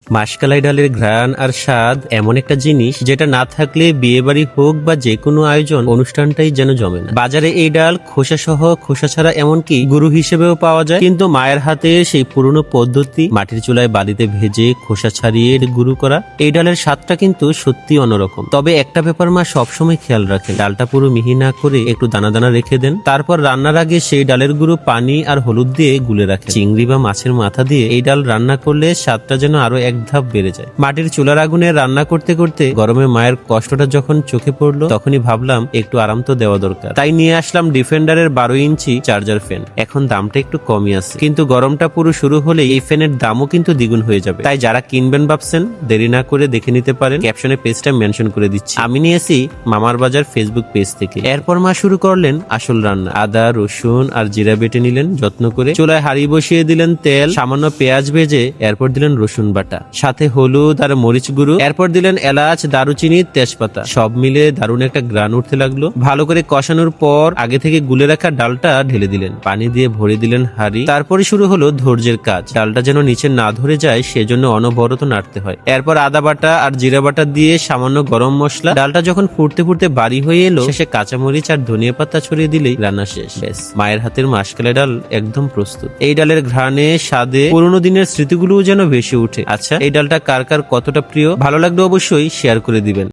মাসকালাই ডালের ঘ্রাণ আর স্বাদ এমন একটা জিনিস যেটা না থাকলে বিয়ে বাড়ি হোক বা যে কোনো আয়োজন অনুষ্ঠানটাই যেন জমে না। বাজারে এই ডাল খোসা সহ খোসা ছাড়া এমনকি গুরু হিসেবেও পাওয়া যায়, কিন্তু মায়ের হাতে সেই পুরনো পদ্ধতি মাটির চুলায় বালিতে ভেজে খোসা ছাড়িয়ে গুরু করা এই ডালের স্বাদটা কিন্তু সত্যি অন্যরকম। তবে একটা ব্যাপার মা সবসময় খেয়াল রাখেন, ডালটা পুরো মিহি না করে একটু দানা দানা রেখে দেন। তারপর রান্নার আগে সেই ডালের গুঁড়ো পানি আর হলুদ দিয়ে গুলে রাখেন। চিংড়ি বা মাছের মাথা দিয়ে এই ডাল রান্না করলে স্বাদটা যেন আরো এক ধাপ বেড়ে যায়। মাটির চুলার আগুনে রান্না করতে করতে গরমে মায়ের কষ্টটা যখন চোখে পড়লো, তখনই ভাবলাম একটু আরাম তো দেওয়া দরকার। তাই নিয়ে আসলাম ডিফেন্ডারের 12 ইঞ্চি চার্জার ফ্যান। এখন দামটা একটু কমই আছে, কিন্তু গরমটা পুরো শুরু হলে এই ফ্যানের দামও কিন্তু দ্বিগুণ হয়ে যাবে। তাই যারা কিনবেন ভাবছেন দেরি না করে দেখে নিতে পারেন, ক্যাপশনে পেজটা মেনশন করে দিচ্ছি। আমি নিয়েছি মামার বাজার ফেসবুক পেজ থেকে। এরপর মা শুরু করলেন আসল রান্না। আদা, রসুন আর জিরা বেটে নিলেন যত্ন করে। চুলায় হাঁড়ি বসিয়ে দিলেন তেল, সামান্য পেঁয়াজ ভেজে এরপর দিলেন রসুন বাটা, সাথে হলুদ আর মরিচ গুঁড়ো। এরপর দিলেন এলাচ, দারুচিনি, তেজপাতা। সব মিলে দারুণ একটা গ্রান উঠতে লাগলো। ভালো করে কষানোর পর আগে থেকে গুলে রাখা ডালটা ঢেলে দিলেন, পানি দিয়ে ভরে দিলেন হাঁড়ি। তারপরে শুরু হলো ধৈর্যের কাজ। ডালটা যেন নিচে না ধরে যায় সেজন্য অনবরত নাড়তে হয়। এরপর আদা বাটা আর জিরা বাটা দিয়ে সামান্য গরম মশলা। ডালটা যখন ফুটতে ফুটতে বাড়ি হয়ে এলো, শেষে কাঁচামরিচ আর ধনিয়া পাতা ছড়িয়ে দিলেই রান্না শেষ। ব্যাস, মায়ের হাতের মাসকালাই ডাল একদম প্রস্তুত। এই ডালের ঘ্রাণে স্বাদে পুরোনো দিনের স্মৃতিগুলোও যেন ভেসে উঠে। আচ্ছা, এই ডালটা কার কার কতটা প্রিয়, ভালো লাগলে অবশ্যই শেয়ার করে দিবেন।